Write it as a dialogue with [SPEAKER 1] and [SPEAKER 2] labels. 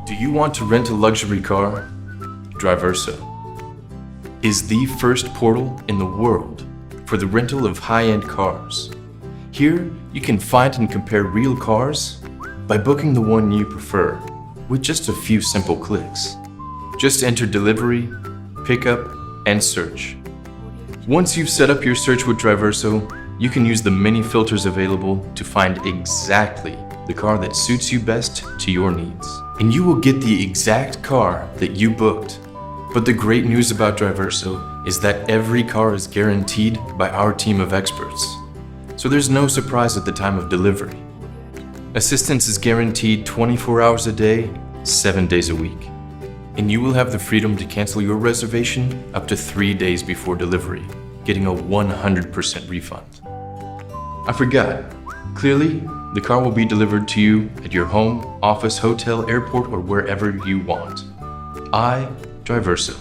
[SPEAKER 1] Do you want to rent a luxury car? Driverso is the first portal in the world for the rental of high-end cars. Here, you can find and compare real cars by booking the one you prefer with just a few simple clicks. Just enter delivery, pickup, and search. Once you've set up your search with Driverso, you can use the many filters available to find exactly the car that suits you best to your needs. And you will get the exact car that you booked. But the great news about Driverso is that every car is guaranteed by our team of experts. So there's no surprise at the time of delivery. Assistance is guaranteed 24 hours a day, 7 days a week. And you will have the freedom to cancel your reservation up to 3 days before delivery, getting a 100% refund. I forgot. Clearly, the car will be delivered to you at your home, office, hotel, airport, or wherever you want. Driverso.